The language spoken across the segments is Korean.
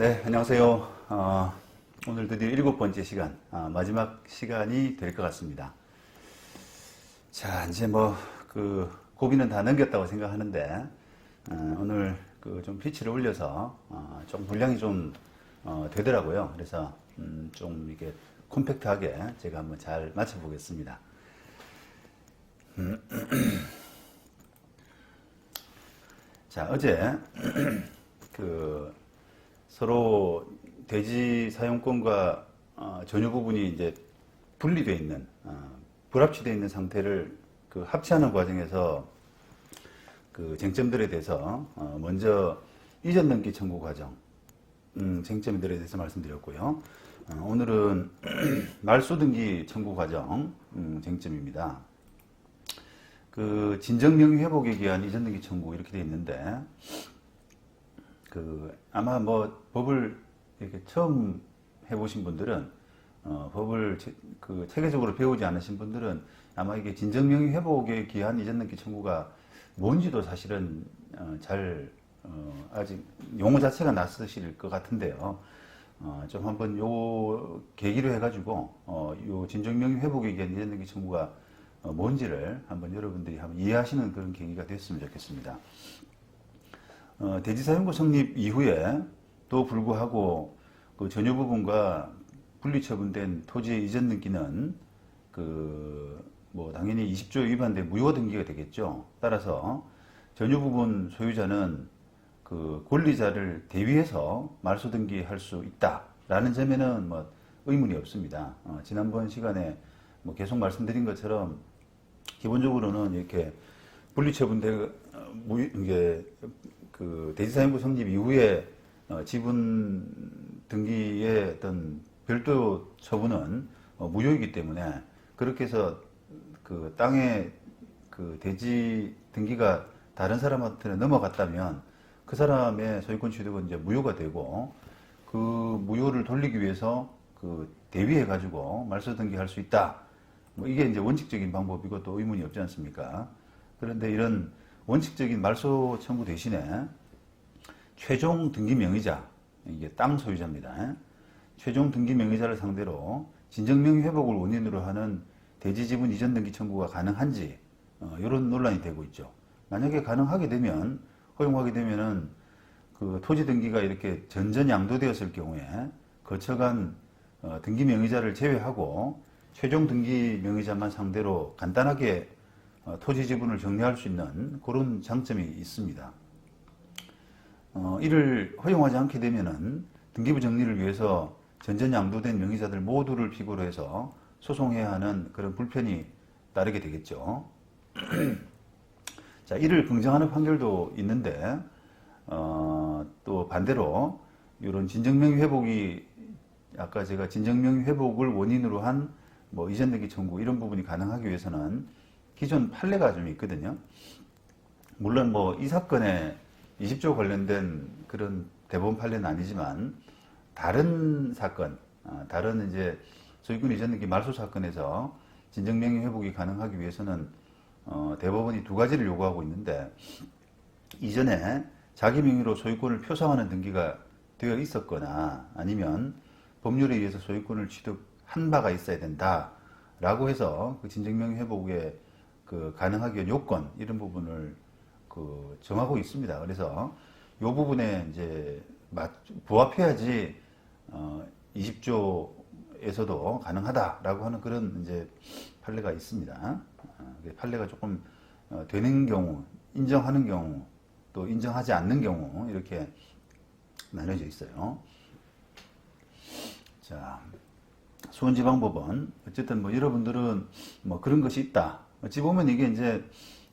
네, 안녕하세요. 오늘 드디어 7번째 시간, 마지막 시간이 될 것 같습니다. 자, 이제 고비는 다 넘겼다고 생각하는데, 오늘 좀 피치를 올려서, 좀 분량이 좀, 되더라고요. 그래서, 좀 이게 콤팩트하게 제가 한번 잘 맞춰보겠습니다. 자, 어제, 서로 대지 사용권과 전유 부분이 이제 분리되어 있는, 불합치되어 있는 상태를 합치하는 과정에서 쟁점들에 대해서 먼저 이전 등기 청구 과정, 쟁점들에 대해서 말씀드렸고요. 오늘은 말소 등기 청구 과정, 쟁점입니다. 진정 명의 회복에 기한 이전 등기 청구 이렇게 되어 있는데, 아마 법을 이렇게 처음 해보신 분들은, 법을 체계적으로 배우지 않으신 분들은 아마 이게 진정명의 회복에 기한 이전등기 청구가 뭔지도 사실은 아직 용어 자체가 낯서실 것 같은데요. 좀 한번 요 계기로 해가지고, 요 진정명의 회복에 기한 이전등기 청구가 뭔지를 한번 여러분들이 한번 이해하시는 그런 계기가 됐으면 좋겠습니다. 대지사용권 성립 이후에도 불구하고 전유 부분과 분리처분된 토지의 이전 등기는 당연히 20조 위반된 무효 등기가 되겠죠. 따라서 전유 부분 소유자는 권리자를 대위해서 말소 등기할 수 있다라는 점에는 의문이 없습니다. 지난번 시간에 계속 말씀드린 것처럼 기본적으로는 이렇게 분리처분된 대지사용권 성립 이후에 지분 등기의 어떤 별도 처분은 무효이기 때문에, 그렇게 해서 땅의 대지 등기가 다른 사람한테 넘어갔다면 그 사람의 소유권 취득은 이제 무효가 되고, 그 무효를 돌리기 위해서 대위해 가지고 말소 등기할 수 있다. 이게 이제 원칙적인 방법이고 또 의문이 없지 않습니까? 그런데 이런 원칙적인 말소 청구 대신에 최종 등기 명의자, 이게 땅 소유자입니다. 최종 등기 명의자를 상대로 진정명의 회복을 원인으로 하는 대지 지분 이전 등기 청구가 가능한지, 이런 논란이 되고 있죠. 만약에 가능하게 되면, 허용하게 되면은 토지 등기가 이렇게 전전양도되었을 경우에 거쳐간 등기 명의자를 제외하고 최종 등기 명의자만 상대로 간단하게 토지 지분을 정리할 수 있는 그런 장점이 있습니다. 이를 허용하지 않게 되면은 등기부 정리를 위해서 전전양도된 명의자들 모두를 필요로 해서 소송해야 하는 그런 불편이 따르게 되겠죠. 자, 이를 긍정하는 판결도 있는데, 또 반대로 이런 진정명의 회복이, 아까 제가 진정명의 회복을 원인으로 한 이전 등기 청구 이런 부분이 가능하기 위해서는 기존 판례가 좀 있거든요. 물론 이 사건에 20조 관련된 그런 대법원 판례는 아니지만, 다른 사건, 다른 이제 소유권 이전 등기 말소 사건에서 진정명의 회복이 가능하기 위해서는 대법원이 두 가지를 요구하고 있는데, 이전에 자기 명의로 소유권을 표상하는 등기가 되어 있었거나 아니면 법률에 의해서 소유권을 취득한 바가 있어야 된다라고 해서 진정명의 회복에 가능하기 위한 요건 이런 부분을 정하고 있습니다. 그래서 이 부분에 이제 부합해야지 20조에서도 가능하다라고 하는 그런 이제 판례가 있습니다. 판례가 조금 되는 경우, 인정하는 경우, 또 인정하지 않는 경우 이렇게 나눠져 있어요. 자, 수원지방법원 어쨌든 여러분들은 그런 것이 있다. 어찌 보면 이게 이제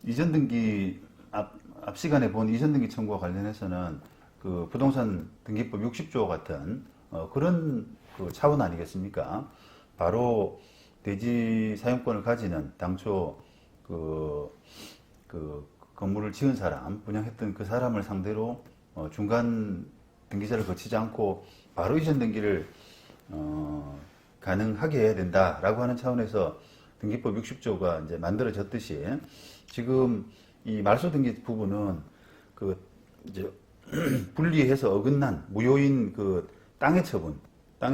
이전 등기 앞 시간에 본 이전 등기 청구와 관련해서는 부동산 등기법 60조 같은 그런 차원 아니겠습니까? 바로 대지 사용권을 가지는 당초 건물을 지은 사람, 분양했던 그 사람을 상대로 중간 등기자를 거치지 않고 바로 이전 등기를 가능하게 해야 된다라고 하는 차원에서 등기법 60조가 이제 만들어졌듯이, 지금 이 말소 등기 부분은 이제 분리해서 어긋난 무효인 그 땅의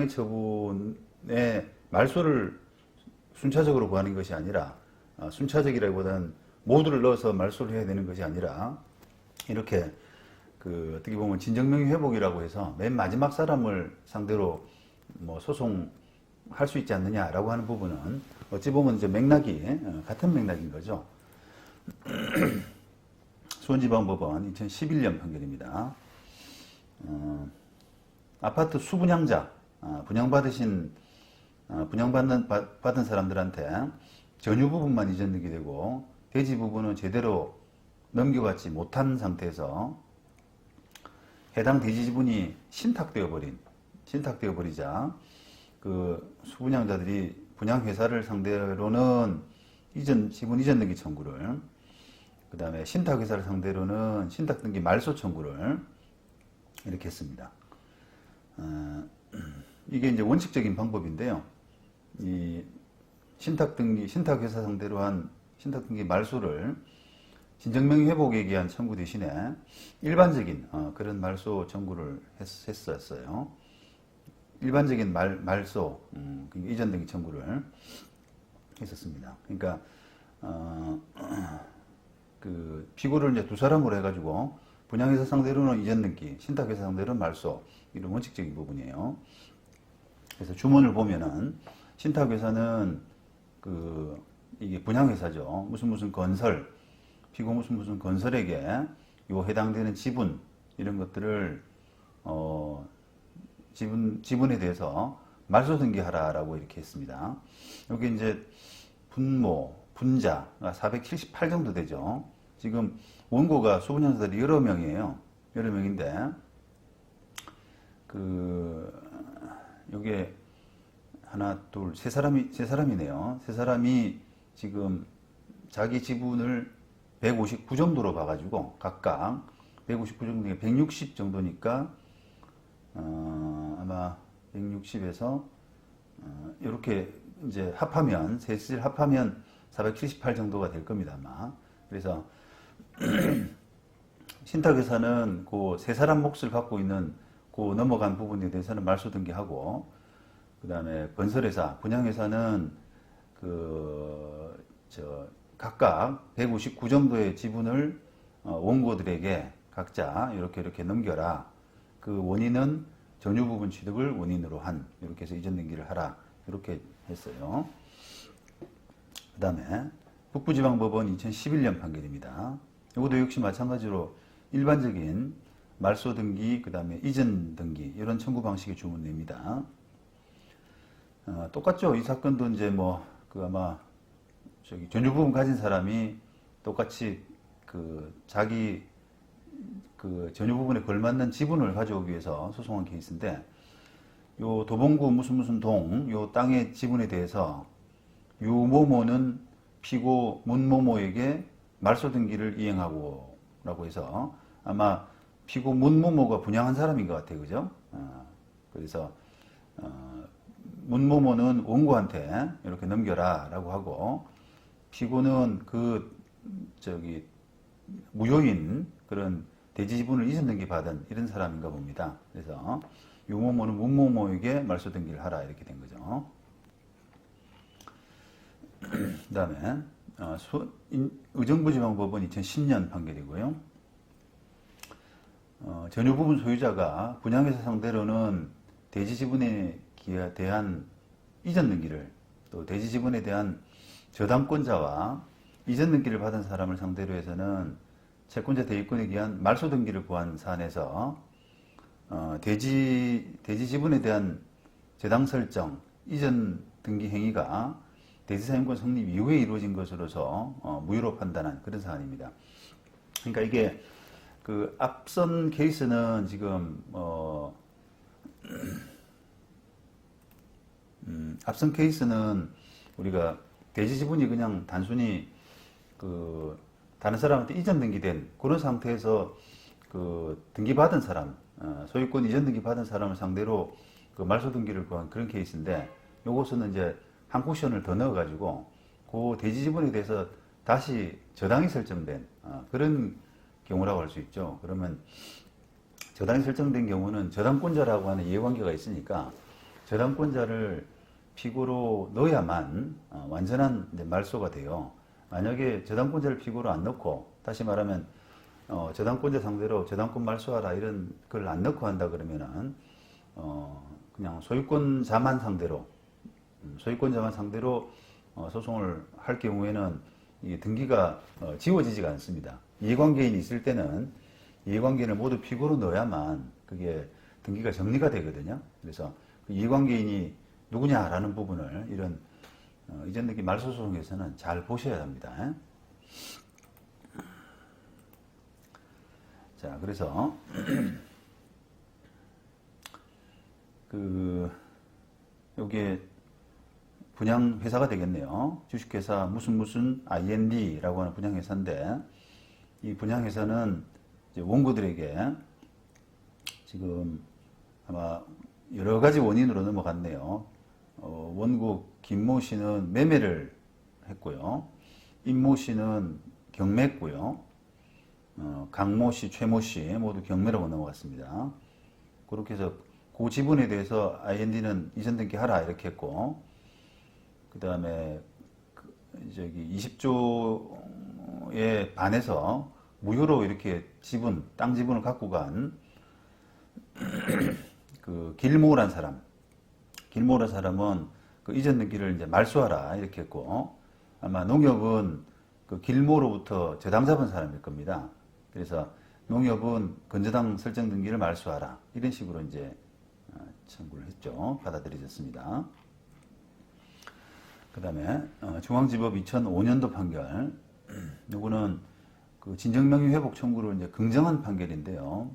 처분의 말소를 순차적으로 구하는 것이 아니라, 순차적이라기보다는 모두를 넣어서 말소를 해야 되는 것이 아니라, 이렇게 그 어떻게 보면 진정명의 회복이라고 해서 맨 마지막 사람을 상대로 뭐 소송할 수 있지 않느냐라고 하는 부분은 어찌 보면 이제 맥락이 같은 맥락인 거죠. 수원지방법원 2011년 판결입니다. 아파트 수분양자, 분양받은 사람들한테 전유 부분만 이전되게 되고 대지 부분은 제대로 넘겨받지 못한 상태에서 해당 대지 지분이 신탁되어 버리자 그 수분양자들이 분양회사를 상대로는 지분 이전 등기 청구를, 그 다음에 신탁회사를 상대로는 신탁 등기 말소 청구를 이렇게 했습니다. 이게 이제 원칙적인 방법인데요. 이 신탁회사 상대로 한 신탁 등기 말소를 진정명의 회복에 의한 청구 대신에 일반적인 그런 말소 청구를 했었어요. 일반적인 말소, 그러니까 이전 등기 청구를 했었습니다. 그러니까 그 피고를 이제 두 사람으로 해가지고 분양회사 상대로는 이전 등기, 신탁회사 상대로는 말소, 이런 원칙적인 부분이에요. 그래서 주문을 보면은 신탁회사는 이게 분양회사죠. 무슨 건설, 피고 무슨 건설에게 요 해당되는 지분 이런 것들을 지분에 대해서 말소 등기하라라고 이렇게 했습니다. 여기 이제 분자가 478 정도 되죠. 지금 원고가 수분양자들이 여러 명이에요. 여러 명인데 요게 하나, 둘, 세 사람이네요. 세 사람이 지금 자기 지분을 159 정도로 봐가지고 각각 159 정도에 160 정도니까 아마 160에서 이렇게 이제 합하면 셋을 합하면 478 정도가 될 겁니다 아마. 그래서 신탁회사는 그 세 사람 몫을 갖고 있는 그 넘어간 부분에 대해서는 말소 등기하고, 그 다음에 건설회사, 분양회사는 각각 159 정도의 지분을 원고들에게 각자 이렇게 넘겨라. 그 원인은 전유 부분 취득을 원인으로 이렇게 해서 이전 등기를 하라. 이렇게 했어요. 그 다음에 북부지방법원 2011년 판결입니다. 이것도 역시 마찬가지로 일반적인 말소 등기, 그 다음에 이전 등기, 이런 청구 방식의 주문 냅니다. 똑같죠. 이 사건도 이제 아마 전유 부분 가진 사람이 똑같이 자기 전유 부분에 걸맞는 지분을 가져오기 위해서 소송한 케이스인데, 요 도봉구 무슨 동, 요 땅의 지분에 대해서 유모모는 피고 문모모에게 말소 등기를 이행하고 라고 해서 아마 피고 문모모가 분양한 사람인 것 같아요. 그죠? 그래서 문모모는 원고한테 이렇게 넘겨라 라고 하고, 피고는 무효인 그런 대지 지분을 이전 등기 받은 이런 사람인가 봅니다. 그래서 유모모는 문모모에게 말소 등기를 하라 이렇게 된 거죠. 그 다음에 의정부지방법원 2010년 판결이고요. 전유 부분 소유자가 분양회사 상대로는 대지 지분에 대한 이전 등기를, 또 대지 지분에 대한 저당권자와 이전 등기를 받은 사람을 상대로 해서는 채권자 대위권에 의한 말소 등기를 구한 사안에서 대지 지분에 대한 저당 설정, 이전 등기 행위가 대지사용권 성립 이후에 이루어진 것으로서 무효로 판단한 그런 사안입니다. 그러니까 이게 앞선 케이스는 지금 앞선 케이스는 우리가 대지 지분이 그냥 단순히 다른 사람한테 이전 등기된 그런 상태에서 등기받은 사람, 소유권 이전 등기받은 사람을 상대로 말소 등기를 구한 그런 케이스인데, 요것은 이제 한 쿠션을 더 넣어가지고 그 대지 지분에 대해서 다시 저당이 설정된 그런 경우라고 할 수 있죠. 그러면 저당이 설정된 경우는 저당권자라고 하는 이해관계가 있으니까 저당권자를 피고로 넣어야만 완전한 이제 말소가 돼요. 만약에 저당권자를 피고로 안 넣고, 다시 말하면 저당권자 상대로 저당권 말소하라 이런 걸 안 넣고 한다 그러면은 그냥 소유권자만 상대로 소송을 할 경우에는 이게 등기가 지워지지가 않습니다. 이해관계인이 있을 때는 이해관계인을 모두 피고로 넣어야만 그게 등기가 정리가 되거든요. 그래서 그 이해관계인이 누구냐라는 부분을 이런 이전 등기 말소소송에서는 잘 보셔야 합니다. 자, 그래서 요게 분양회사가 되겠네요. 주식회사 무슨 IND라고 하는 분양회사인데, 이 분양회사는 이제 원고들에게 지금 아마 여러 가지 원인으로 넘어갔네요. 원고 김모 씨는 매매를 했고요. 임모 씨는 경매했고요. 강모 씨, 최모 씨 모두 경매로 넘어갔습니다. 그렇게 해서 그 지분에 대해서 IND는 이전 등기하라 이렇게 했고, 그 다음에 20조에 반해서 무효로 이렇게 땅 지분을 갖고 간 그 길모란 사람은 그 이전 등기를 이제 말소하라 이렇게 했고, 아마 농협은 그 길모로부터 저당 잡은 사람일 겁니다. 그래서 농협은 건저당 설정 등기를 말소하라 이런 식으로 이제 청구를 했죠. 받아들여졌습니다. 그 다음에 중앙지법 2005년도 판결, 요거는 그 진정명의 회복 청구를 이제 긍정한 판결인데요.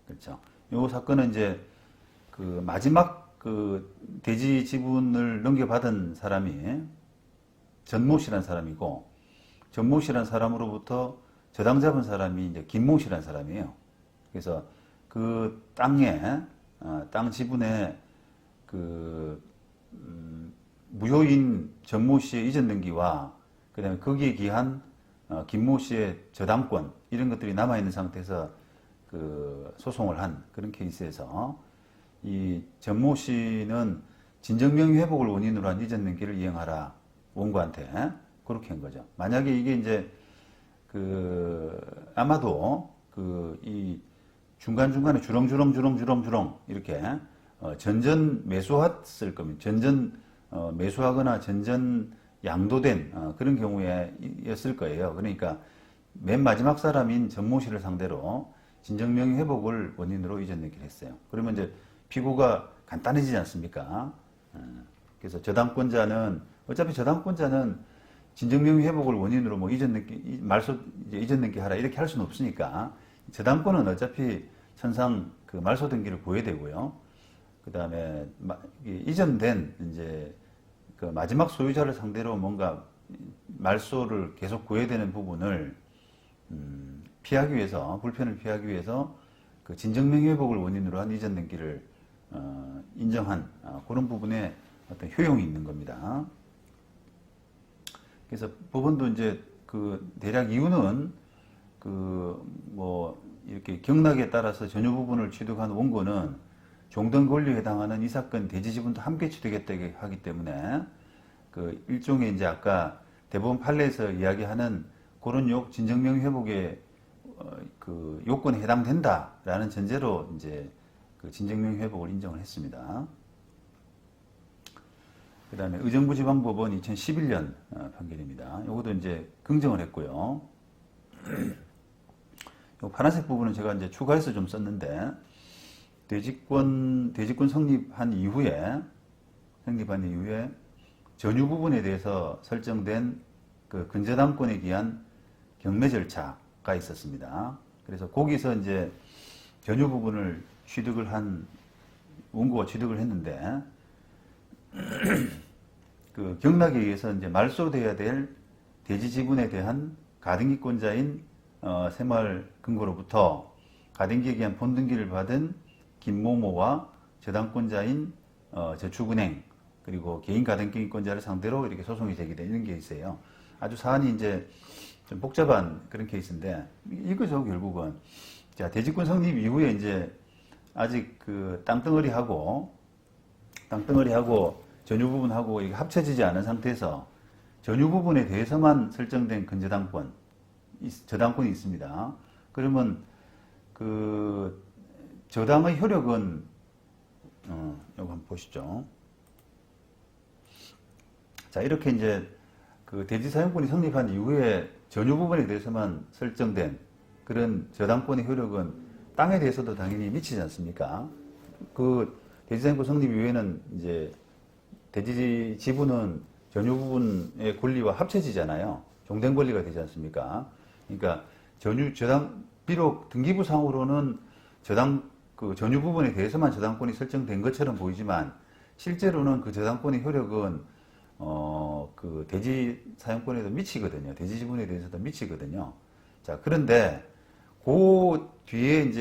그렇죠. 요 사건은 이제 그 마지막 그 대지 지분을 넘겨받은 사람이 전모 씨란 사람이고, 전모 씨란 사람으로부터 저당 잡은 사람이 이제 김모 씨란 사람이에요. 그래서 그 땅 지분에 무효인 전모 씨의 이전 등기와 그 다음에 거기에 기한 김모 씨의 저당권 이런 것들이 남아있는 상태에서 그 소송을 한 그런 케이스에서 이 전모 씨는 진정명의 회복을 원인으로 한 이전 등기를 이행하라 원고한테 그렇게 한 거죠. 만약에 이게 이제 아마도 이 중간중간에 주렁주렁 이렇게 전전 매수했을 겁니다. 전전 매수하거나 전전 양도된 그런 경우에였을 거예요. 그러니까 맨 마지막 사람인 전모 씨를 상대로 진정명의 회복을 원인으로 이전 등기를 했어요. 그러면 이제 피고가 간단해지지 않습니까? 그래서 어차피 저당권자는 진정명의 회복을 원인으로 뭐 이전 등기 하라 이렇게 할 수는 없으니까 저당권은 어차피 천상 그 말소 등기를 구해야 되고요. 그 다음에 이전된 이제 그 마지막 소유자를 상대로 뭔가 말소를 계속 구해야 되는 부분을 피하기 위해서, 불편을 피하기 위해서 그 진정명의 회복을 원인으로 한 이전 등기를 인정한 그런 부분에 어떤 효용이 있는 겁니다. 그래서 법원도 이제 대략 이유는 이렇게 경락에 따라서 전유 부분을 취득한 원고는 종등 권리에 해당하는 이 사건 대지 지분도 함께 취득했다고 하기 때문에 일종의 이제 아까 대법원 판례에서 이야기하는 그런 진정명의 회복의 요건에 해당된다라는 전제로 이제 진정명의 회복을 인정을 했습니다. 그 다음에 의정부지방법원 2011년 판결입니다. 요것도 이제 긍정을 했고요. 요 파란색 부분은 제가 이제 추가해서 좀 썼는데, 대지권 성립한 이후에 전유 부분에 대해서 설정된 근저당권에 기한 경매 절차가 있었습니다. 그래서 거기서 이제 전유 부분을 원고가 취득을 했는데, 경락에 의해서 이제 말소돼야 될 대지 지분에 대한 가등기권자인 새마을 금고로부터 가등기에 기한 본등기를 받은 김모모와 저당권자인 저축은행 그리고 개인 가등기권자를 상대로 이렇게 소송이 제기되는 게 있어요. 아주 사안이 이제 좀 복잡한 그런 케이스인데 이거죠 결국은. 자, 대지권 성립 이후에 이제 아직 그 땅덩어리하고 전유 부분하고 이게 합쳐지지 않은 상태에서 전유 부분에 대해서만 설정된 저당권이 있습니다. 그러면 그 저당의 효력은 요거 한번 보시죠. 자, 이렇게 이제 그 대지 사용권이 성립한 이후에 전유 부분에 대해서만 설정된 그런 저당권의 효력은 땅에 대해서도 당연히 미치지 않습니까? 그 대지 사용권 성립 이후에는 이제 대지 지분은 전유 부분의 권리와 합쳐지잖아요. 종된 권리가 되지 않습니까? 그러니까 비록 등기부상으로는 그 전유 부분에 대해서만 저당권이 설정된 것처럼 보이지만 실제로는 그 저당권의 효력은 그 대지 사용권에도 미치거든요. 대지 지분에 대해서도 미치거든요. 자, 그런데 그 뒤에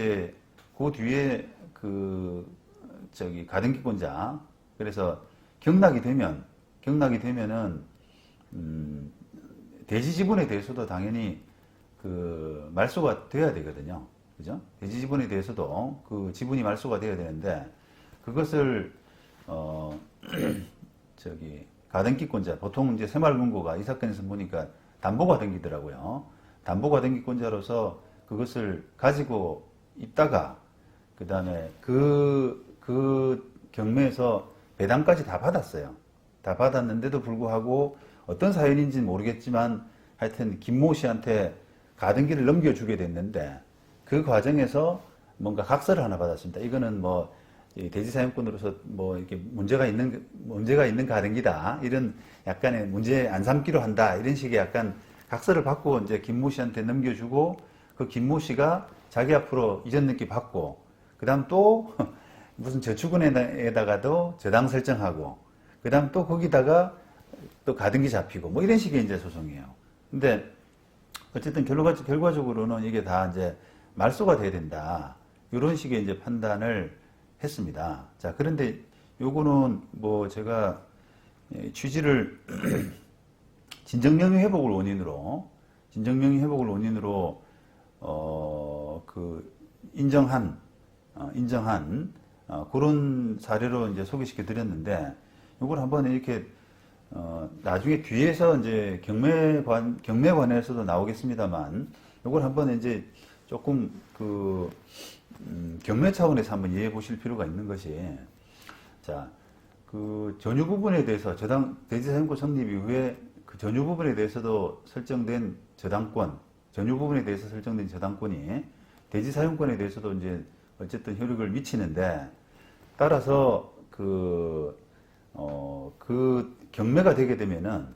가등기권자, 그래서 경락이 되면은 대지 지분에 대해서도 당연히 그 말소가 돼야 되거든요. 그죠? 대지 지분에 대해서도 그 지분이 말소가 돼야 되는데 그것을 가등기권자, 보통 이제 새마을금고가 이 사건에서 보니까 담보가등기더라고요. 담보가등기권자로서 그것을 가지고 있다가 그 다음에 그 경매에서 배당까지 다 받았어요. 다 받았는데도 불구하고 어떤 사연인지는 모르겠지만 하여튼 김모 씨한테 가등기를 넘겨주게 됐는데 그 과정에서 뭔가 각서를 하나 받았습니다. 이거는 뭐 대지 사용권으로서 뭐 이렇게 문제가 있는 가등기다. 이런 약간의 문제 안 삼기로 한다. 이런 식의 약간 각서를 받고 이제 김모 씨한테 넘겨주고 그 김모 씨가 자기 앞으로 이전 등기 받고 그다음 또 무슨 저축은에다가도 저당 설정하고 그다음 또 거기다가 또 가등기 잡히고 뭐 이런 식의 이제 소송이에요. 근데 어쨌든 결과적으로는 이게 다 이제 말소가 돼야 된다. 이런 식의 이제 판단을 했습니다. 자, 그런데 요거는 뭐 제가 취지를 진정명의 회복을 원인으로 인정한 그런 사례로 이제 소개시켜 드렸는데 이걸 한번 이렇게 나중에 뒤에서 이제 경매관에서도 나오겠습니다만 이걸 한번 이제 조금 경매 차원에서 한번 이해해 보실 필요가 있는 것이, 자, 그 전유 부분에 대해서 대지 사용권 성립 이후에 그 전유 부분에 대해서도 설정된 전유 부분에 대해서 설정된 저당권이 대지 사용권에 대해서도 이제 어쨌든 효력을 미치는데, 따라서 그 경매가 되게 되면은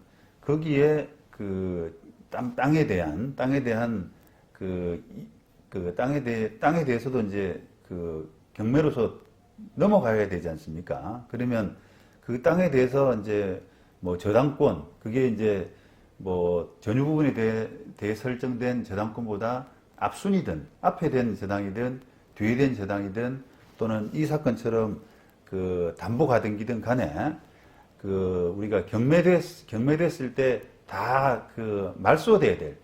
거기에 그 땅에 대한 땅에 대해서도 이제 그 경매로서 넘어가야 되지 않습니까? 그러면 그 땅에 대해서 이제 뭐 저당권, 그게 이제 뭐 전유 부분에 대해 설정된 저당권보다 앞순이든 앞에 된 저당이든 뒤에 된 저당이든 또는 이 사건처럼 그 담보 가등기든 간에 그 우리가 경매됐을 때 다 그 말소돼야 될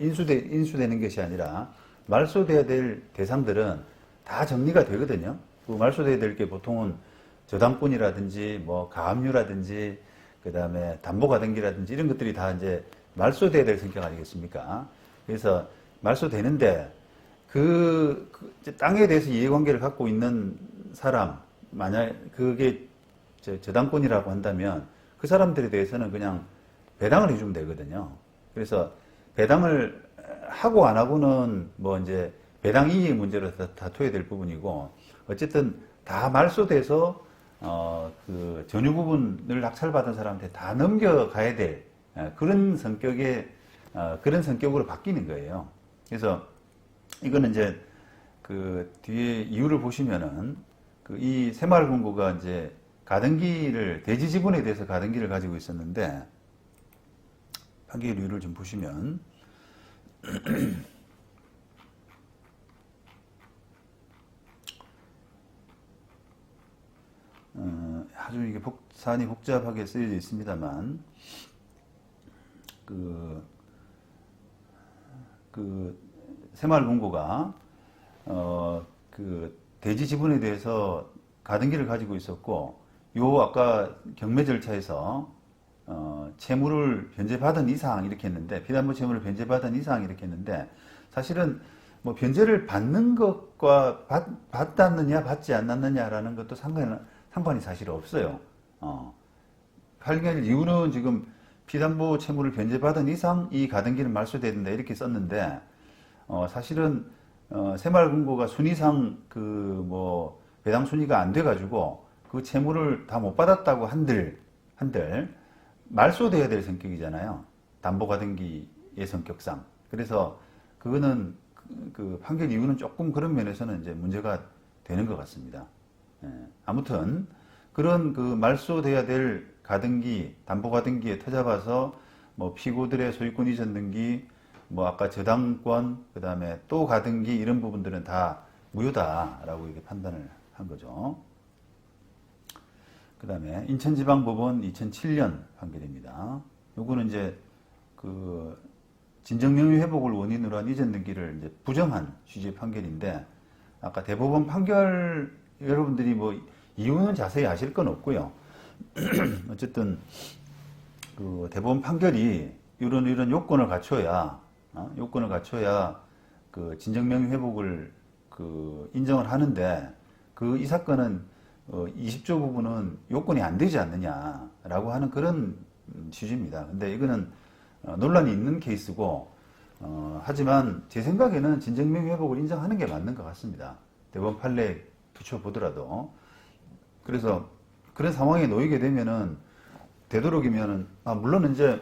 인수되는 것이 아니라 말소돼야 될 대상들은 다 정리가 되거든요. 그 말소돼야 될 게 보통은 저당권이라든지 뭐 가압류라든지 그 다음에 담보가등기라든지 이런 것들이 다 이제 말소돼야 될 성격 아니겠습니까? 그래서 말소되는데 그 땅에 대해서 이해관계를 갖고 있는 사람, 만약 그게 저당권이라고 한다면 그 사람들에 대해서는 그냥 배당을 해주면 되거든요. 그래서 배당을 하고 안 하고는 뭐 이제 배당 이의 문제로 다투어야 될 부분이고, 어쨌든 다 말소돼서 그 전유 부분을 낙찰받은 사람한테 다 넘겨가야 될 그런 성격으로 바뀌는 거예요. 그래서 이거는 이제 그 뒤에 이유를 보시면은 그 이 새마을금고가 이제 대지 지분에 대해서 가등기를 가지고 있었는데, 판결 이유를 좀 보시면 아주 이게 사안이 복잡하게 쓰여져 있습니다만, 그 새마을금고가 그 대지 지분에 대해서 가등기를 가지고 있었고, 요 아까 경매 절차에서 채무를 변제받은 이상 이렇게 했는데, 피담보 채무를 변제받은 이상 이렇게 했는데, 사실은 뭐 변제를 받는 것과 받았느냐 받지 않았느냐라는 것도 상관이 사실 없어요. 팔길 이유는 지금 피담보 채무를 변제받은 이상 이 가등기는 말소된다 이렇게 썼는데, 사실은 새마을금고가 순위상 그 뭐 배당 순위가 안 돼가지고 그 채무를 다 못 받았다고 한들 말소돼야 될 성격이잖아요. 담보가등기의 성격상. 그래서 그거는 그 판결 이유는 조금 그런 면에서는 이제 문제가 되는 것 같습니다. 예. 아무튼 그런 그 말소돼야 될 가등기, 담보가등기에 터잡아서 뭐 피고들의 소유권 이전 등기, 뭐 아까 저당권, 그 다음에 또 가등기 이런 부분들은 다 무효다라고 이렇게 판단을 한 거죠. 그 다음에 인천지방법원 2007년 판결입니다. 요거는 이제 그 진정명의 회복을 원인으로 한 이전 등기를 이제 부정한 취지의 판결인데, 아까 대법원 판결 여러분들이 뭐 이유는 자세히 아실 건 없고요. 어쨌든 그 대법원 판결이 이런 요건을 갖춰야 그 진정명의 회복을 그 인정을 하는데, 그 이 사건은 20조 부분은 요건이 안 되지 않느냐라고 하는 그런 취지입니다. 근데 이거는 논란이 있는 케이스고, 하지만 제 생각에는 진정명의 회복을 인정하는 게 맞는 것 같습니다. 대법원 판례 비춰보더라도. 그래서 그런 상황에 놓이게 되면은 되도록이면은 물론 이제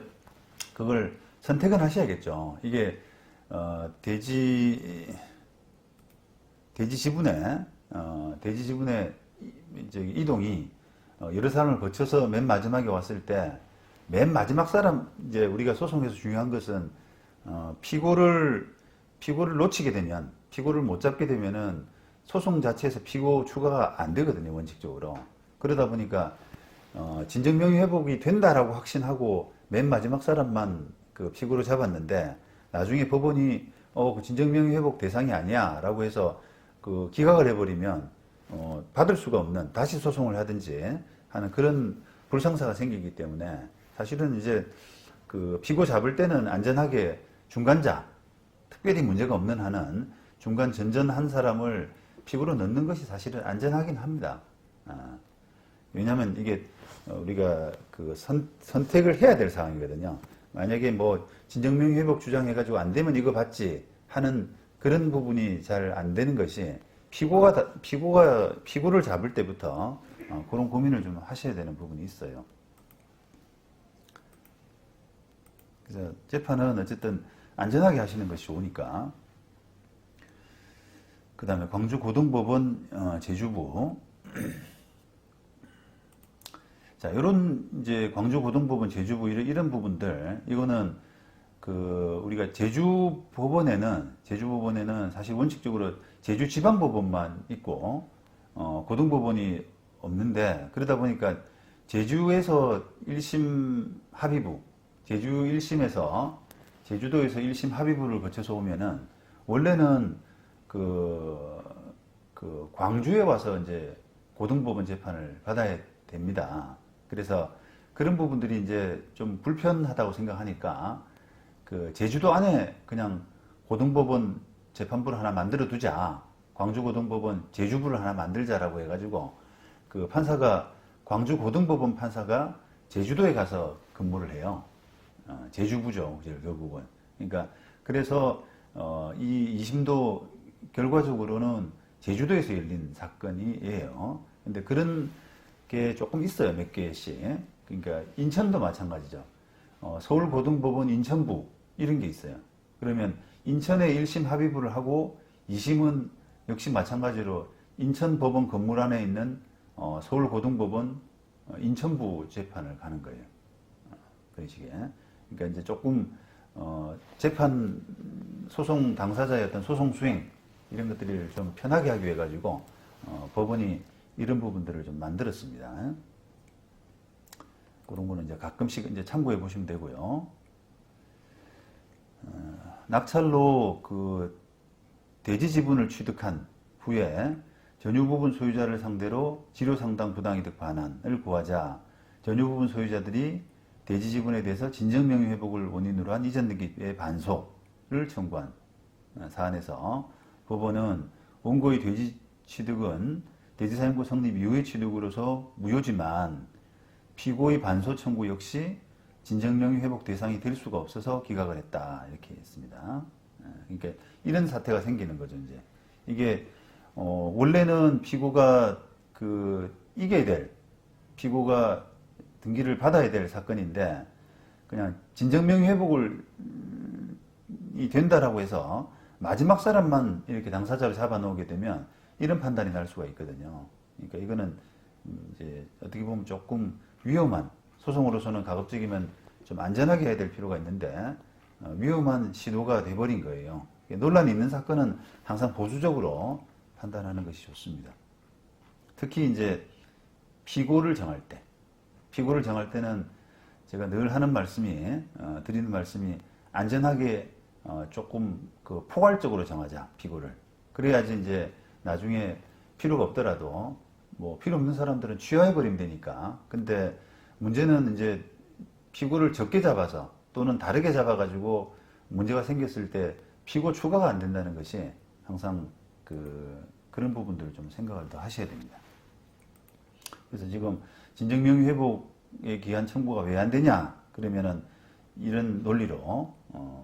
그걸 선택은 하셔야겠죠. 이게 대지 지분의 이제 이동이 여러 사람을 거쳐서 맨 마지막에 왔을 때, 맨 마지막 사람, 이제 우리가 소송에서 중요한 것은 피고를 놓치게 되면, 피고를 못 잡게 되면은 소송 자체에서 피고 추가가 안 되거든요, 원칙적으로. 그러다 보니까 진정명의 회복이 된다라고 확신하고 맨 마지막 사람만 그 피고로 잡았는데, 나중에 법원이 그 진정명의 회복 대상이 아니야라고 해서 그 기각을 해버리면 받을 수가 없는, 다시 소송을 하든지 하는 그런 불상사가 생기기 때문에, 사실은 이제 그 피고 잡을 때는 안전하게 중간자, 특별히 문제가 없는 한은 중간 전전 한 사람을 피고로 넣는 것이 사실은 안전하긴 합니다. 왜냐하면 이게 우리가 그 선택을 해야 될 상황이거든요. 만약에 뭐 진정명의 회복 주장해가지고 안 되면 이거 받지 하는 그런 부분이 잘 안 되는 것이, 피고를 잡을 때부터 그런 고민을 좀 하셔야 되는 부분이 있어요. 그래서 재판은 어쨌든 안전하게 하시는 것이 좋으니까. 그 다음에 광주고등법원 제주부. 자, 이런 이제 광주고등법원 제주부 이런 부분들, 이거는 그 우리가 제주법원에는 사실 원칙적으로 제주지방법원만 있고 고등법원이 없는데, 그러다 보니까 제주에서 1심 합의부, 제주 1심에서 제주도에서 1심 합의부를 거쳐서 오면은 원래는 그 광주에 와서 이제 고등법원 재판을 받아야 됩니다. 그래서 그런 부분들이 이제 좀 불편하다고 생각하니까 그 제주도 안에 그냥 고등법원 재판부를 하나 만들어 두자, 광주고등법원 제주부를 하나 만들자라고 해가지고 그 판사가, 광주고등법원 판사가 제주도에 가서 근무를 해요. 제주부죠, 결국은. 그러니까 그래서 이 2심도 결과적으로는 제주도에서 열린 사건이에요. 근데 그런 게 조금 있어요, 몇 개씩. 그러니까 인천도 마찬가지죠. 서울고등법원 인천부 이런 게 있어요. 그러면 인천에 1심 합의부를 하고 2심은 역시 마찬가지로 인천법원 건물 안에 있는 서울고등법원 인천부 재판을 가는 거예요. 그런 식의. 그러니까 이제 조금 재판 소송 당사자의 어떤 소송 수행 이런 것들을 좀 편하게 하기 위해 가지고 법원이 이런 부분들을 좀 만들었습니다. 그런 거는 이제 가끔씩 이제 참고해 보시면 되고요. 낙찰로 그 대지 지분을 취득한 후에 전유 부분 소유자를 상대로 지료 상당 부당이득 반환을 구하자 전유 부분 소유자들이 대지 지분에 대해서 진정 명의 회복을 원인으로 한 이전 등기의 반소를 청구한 사안에서 법원은 원고의 대지 취득은 대지사용권 성립 이후의 취득으로서 무효지만 피고의 반소 청구 역시 진정명의 회복 대상이 될 수가 없어서 기각을 했다 이렇게 했습니다. 그러니까 이런 사태가 생기는 거죠. 이제 이게 원래는 피고가 이겨야 될 피고가 등기를 받아야 될 사건인데 그냥 진정명의 회복을 이 된다라고 해서 마지막 사람만 이렇게 당사자를 잡아놓게 되면 이런 판단이 날 수가 있거든요. 그러니까 이거는 이제 어떻게 보면 조금 위험한 소송으로서는 가급적이면 좀 안전하게 해야 될 필요가 있는데 위험한 시도가 돼버린 거예요. 논란이 있는 사건은 항상 보수적으로 판단하는 것이 좋습니다. 특히 이제 피고를 정할 때는 제가 늘 하는 말씀이 드리는 말씀이 안전하게 조금 포괄적으로 정하자 피고를. 그래야지 이제 나중에 필요가 없더라도 뭐 필요 없는 사람들은 취하해버리면 되니까. 근데 문제는 이제 피고를 적게 잡아서 또는 다르게 잡아가지고 문제가 생겼을 때 피고 추가가 안 된다는 것이 항상 그런 부분들을 좀 생각을 더 하셔야 됩니다. 그래서 지금 진정명의 회복의 기한 청구가 왜 안 되냐? 그러면은 이런 논리로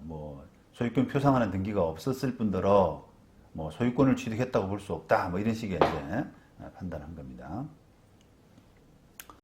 뭐 소유권 표상하는 등기가 없었을 뿐더러 뭐 소유권을 취득했다고 볼 수 없다. 뭐 이런 식의 이제 판단한 겁니다.